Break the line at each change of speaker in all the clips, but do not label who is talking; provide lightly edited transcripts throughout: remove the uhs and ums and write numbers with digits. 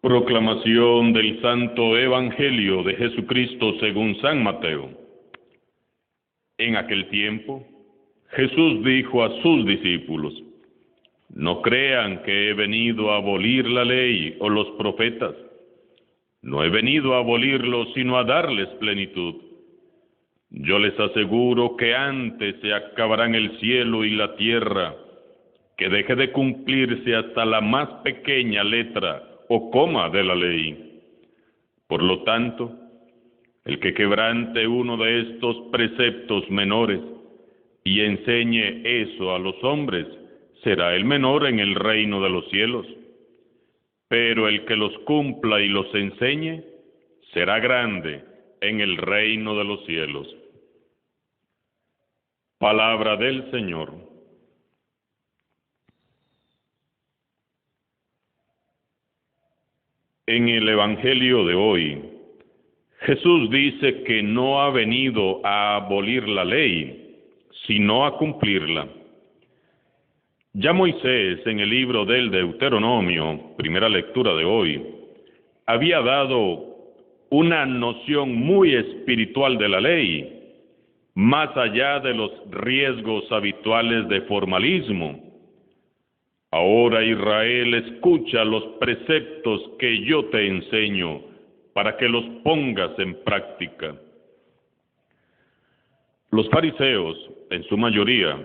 Proclamación del Santo Evangelio de Jesucristo según San Mateo. En aquel tiempo, Jesús dijo a sus discípulos: No crean que he venido a abolir la ley o los profetas. No he venido a abolirlos, sino a darles plenitud. Yo les aseguro que antes se acabarán el cielo y la tierra, que deje de cumplirse hasta la más pequeña letra o coma de la ley. Por lo tanto, el que quebrante uno de estos preceptos menores y enseñe eso a los hombres, será el menor en el reino de los cielos. Pero el que los cumpla y los enseñe, será grande en el reino de los cielos. Palabra del Señor. En el Evangelio de hoy, Jesús dice que no ha venido a abolir la ley, sino a cumplirla. Ya Moisés, en el libro del Deuteronomio, primera lectura de hoy, había dado una noción muy espiritual de la ley, más allá de los riesgos habituales de formalismo. Ahora, Israel, escucha los preceptos que yo te enseño para que los pongas en práctica. Los fariseos, en su mayoría,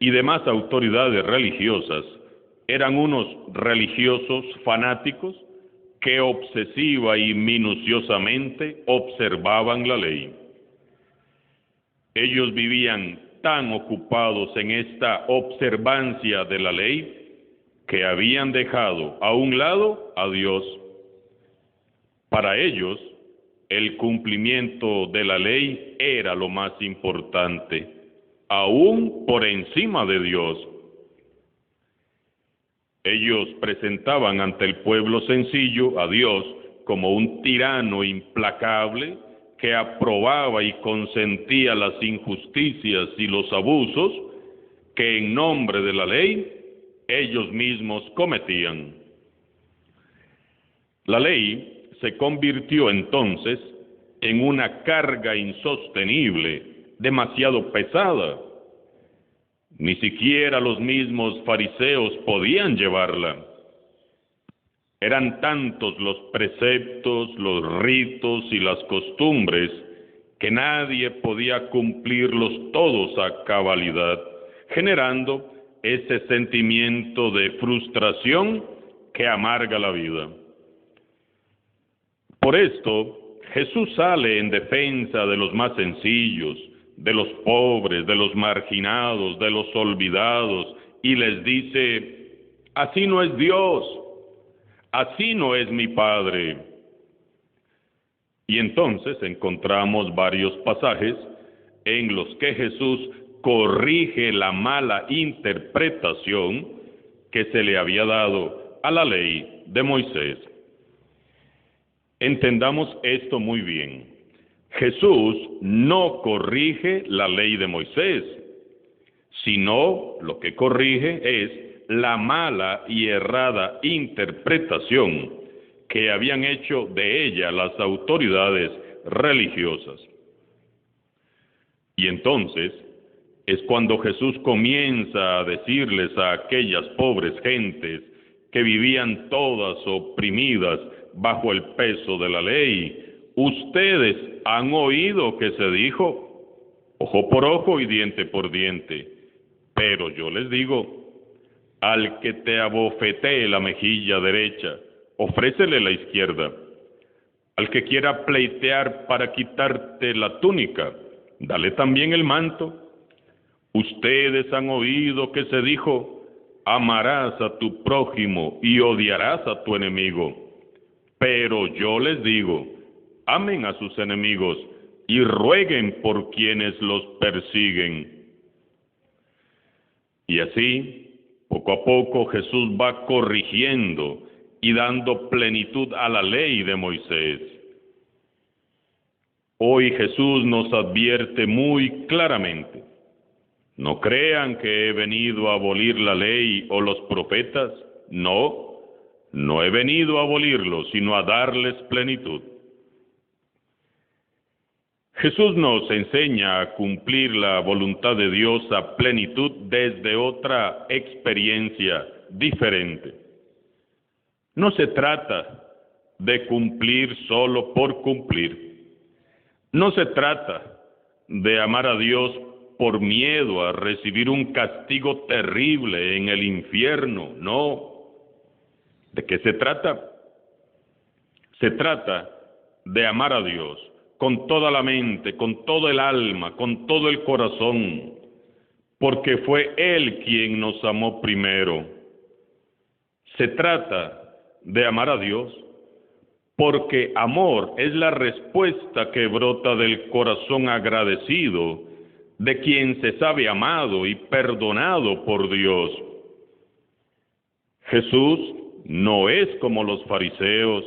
y demás autoridades religiosas, eran unos religiosos fanáticos que obsesiva y minuciosamente observaban la ley. Ellos vivían tan ocupados en esta observancia de la ley que habían dejado a un lado a Dios. Para ellos, el cumplimiento de la ley era lo más importante, aún por encima de Dios. Ellos presentaban ante el pueblo sencillo a Dios como un tirano implacable que aprobaba y consentía las injusticias y los abusos que en nombre de la ley ellos mismos cometían. La ley se convirtió entonces en una carga insostenible, demasiado pesada. Ni siquiera los mismos fariseos podían llevarla. Eran tantos los preceptos, los ritos y las costumbres que nadie podía cumplirlos todos a cabalidad, generando ese sentimiento de frustración que amarga la vida. Por esto, Jesús sale en defensa de los más sencillos, de los pobres, de los marginados, de los olvidados, y les dice: así no es Dios, así no es mi Padre. Y entonces encontramos varios pasajes en los que Jesús corrige la mala interpretación que se le había dado a la ley de Moisés. Entendamos esto muy bien. Jesús no corrige la ley de Moisés, sino lo que corrige es la mala y errada interpretación que habían hecho de ella las autoridades religiosas. Y entonces es cuando Jesús comienza a decirles a aquellas pobres gentes que vivían todas oprimidas bajo el peso de la ley: ustedes han oído que se dijo, ojo por ojo y diente por diente. Pero yo les digo, al que te abofetee la mejilla derecha, ofrécele la izquierda. Al que quiera pleitear para quitarte la túnica, dale también el manto. Ustedes han oído que se dijo, amarás a tu prójimo y odiarás a tu enemigo. Pero yo les digo, amen a sus enemigos y rueguen por quienes los persiguen. Y así, poco a poco, Jesús va corrigiendo y dando plenitud a la ley de Moisés. Hoy Jesús nos advierte muy claramente: no crean que he venido a abolir la ley o los profetas, no, No he venido a abolirlos, sino a darles plenitud. Jesús nos enseña a cumplir la voluntad de Dios a plenitud desde otra experiencia diferente. No se trata de cumplir solo por cumplir. No se trata de amar a Dios por miedo a recibir un castigo terrible en el infierno. No. ¿De qué se trata? Se trata de amar a Dios con toda la mente, con todo el alma, con todo el corazón, porque fue Él quien nos amó primero. Se trata de amar a Dios porque amor es la respuesta que brota del corazón agradecido de quien se sabe amado y perdonado por Dios. Jesús no es como los fariseos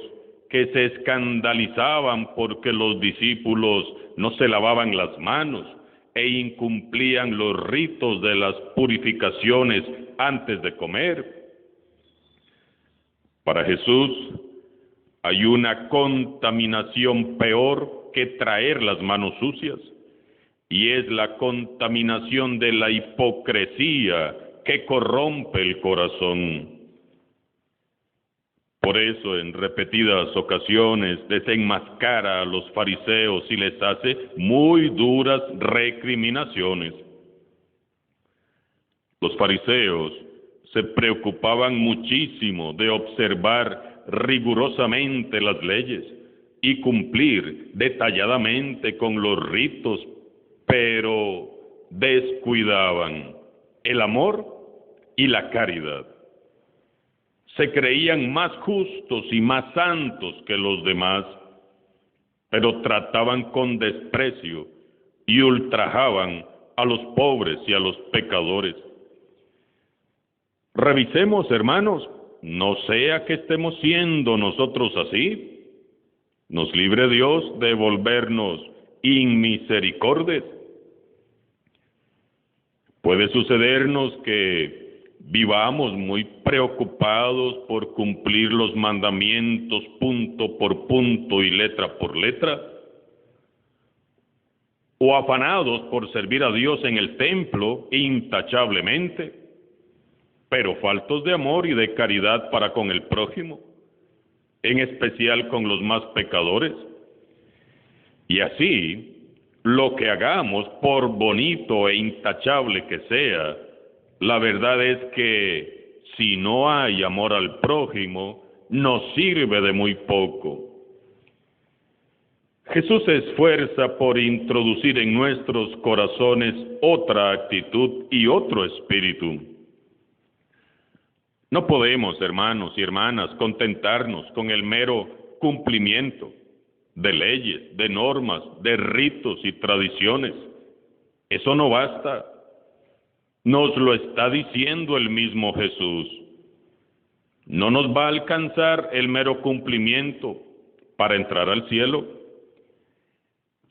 que se escandalizaban porque los discípulos no se lavaban las manos e incumplían los ritos de las purificaciones antes de comer. Para Jesús hay una contaminación peor que traer las manos sucias, y es la contaminación de la hipocresía que corrompe el corazón. Por eso, en repetidas ocasiones, desenmascara a los fariseos y les hace muy duras recriminaciones. Los fariseos se preocupaban muchísimo de observar rigurosamente las leyes y cumplir detalladamente con los ritos, pero descuidaban el amor y la caridad. Se creían más justos y más santos que los demás, pero trataban con desprecio y ultrajaban a los pobres y a los pecadores. Revisemos, hermanos, no sea que estemos siendo nosotros así. Nos libre Dios de volvernos inmisericordes. Puede sucedernos que vivamos muy preocupados por cumplir los mandamientos punto por punto y letra por letra, o afanados por servir a Dios en el templo intachablemente, pero faltos de amor y de caridad para con el prójimo, en especial con los más pecadores. Y así, lo que hagamos, por bonito e intachable que sea, la verdad es que si no hay amor al prójimo, nos sirve de muy poco. Jesús se esfuerza por introducir en nuestros corazones otra actitud y otro espíritu. No podemos, hermanos y hermanas, contentarnos con el mero cumplimiento de leyes, de normas, de ritos y tradiciones. Eso no basta. Nos lo está diciendo el mismo Jesús. No nos va a alcanzar el mero cumplimiento para entrar al cielo.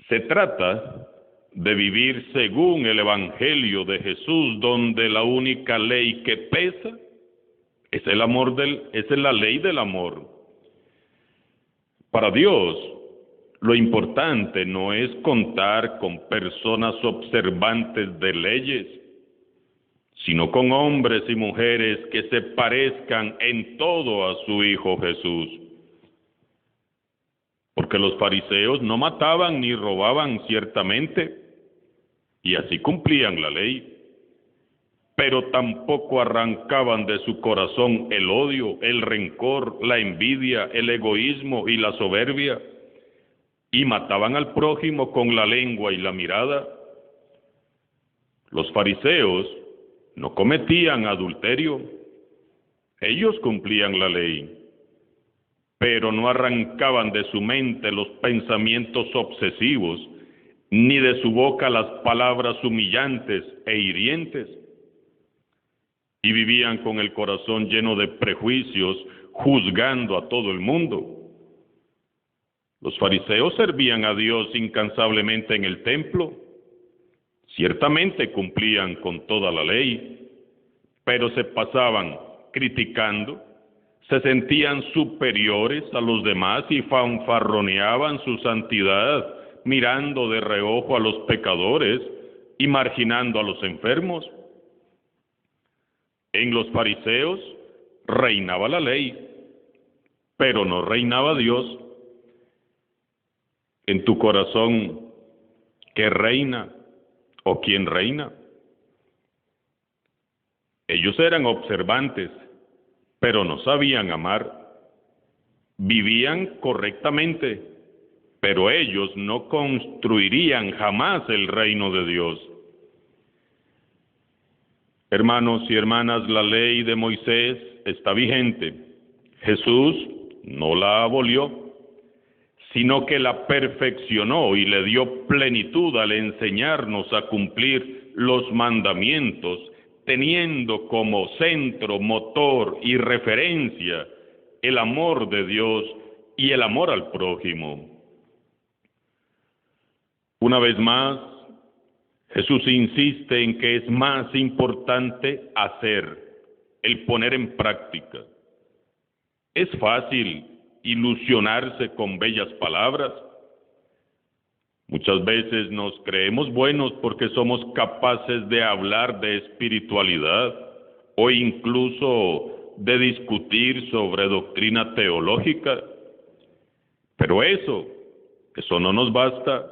Se trata de vivir según el Evangelio de Jesús, donde la única ley que pesa es el amor es la ley del amor. Para Dios, lo importante no es contar con personas observantes de leyes, sino con hombres y mujeres que se parezcan en todo a su Hijo Jesús. Porque los fariseos no mataban ni robaban ciertamente, y así cumplían la ley, pero tampoco arrancaban de su corazón el odio, el rencor, la envidia, el egoísmo y la soberbia, y mataban al prójimo con la lengua y la mirada. Los fariseos no cometían adulterio, ellos cumplían la ley, pero no arrancaban de su mente los pensamientos obsesivos, ni de su boca las palabras humillantes e hirientes, y vivían con el corazón lleno de prejuicios, juzgando a todo el mundo. Los fariseos servían a Dios incansablemente en el templo. Ciertamente cumplían con toda la ley, pero se pasaban criticando, se sentían superiores a los demás y fanfarroneaban su santidad, mirando de reojo a los pecadores y marginando a los enfermos. En los fariseos reinaba la ley, pero no reinaba Dios. En tu corazón, ¿qué reina o quién reina? Ellos eran observantes, pero no sabían amar. Vivían correctamente, pero ellos no construirían jamás el reino de Dios. Hermanos y hermanas, la ley de Moisés está vigente. Jesús no la abolió, sino que la perfeccionó y le dio plenitud al enseñarnos a cumplir los mandamientos, teniendo como centro, motor y referencia el amor de Dios y el amor al prójimo. Una vez más, Jesús insiste en que es más importante hacer, el poner en práctica. Es fácil ilusionarse con bellas palabras. Muchas veces nos creemos buenos porque somos capaces de hablar de espiritualidad o incluso de discutir sobre doctrina teológica. Pero eso no nos basta.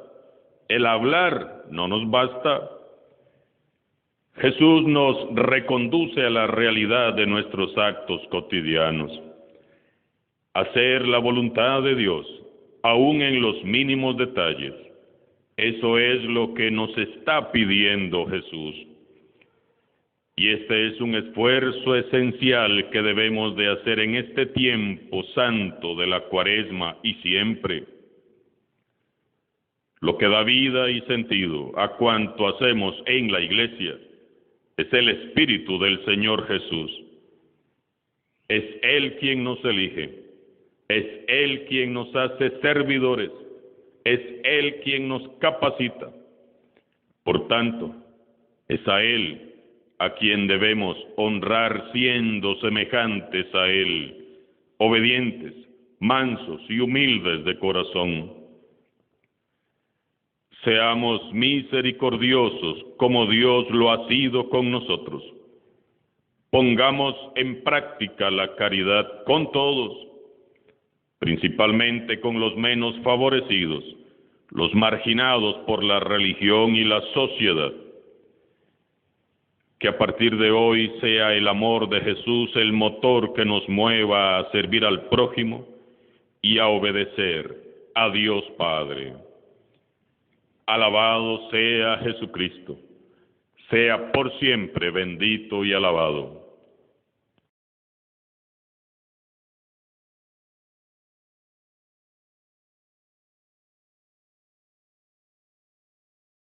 El hablar no nos basta. Jesús nos reconduce a la realidad de nuestros actos cotidianos. Hacer la voluntad de Dios, aún en los mínimos detalles. Eso es lo que nos está pidiendo Jesús. Y este es un esfuerzo esencial que debemos de hacer en este tiempo santo de la Cuaresma y siempre. Lo que da vida y sentido a cuanto hacemos en la iglesia es el Espíritu del Señor Jesús. Es Él quien nos elige, es Él quien nos hace servidores, es Él quien nos capacita. Por tanto, es a Él a quien debemos honrar siendo semejantes a Él, obedientes, mansos y humildes de corazón. Seamos misericordiosos como Dios lo ha sido con nosotros. Pongamos en práctica la caridad con todos, principalmente con los menos favorecidos, los marginados por la religión y la sociedad. Que a partir de hoy sea el amor de Jesús el motor que nos mueva a servir al prójimo y a obedecer a Dios Padre. Alabado sea Jesucristo, sea por siempre bendito y alabado.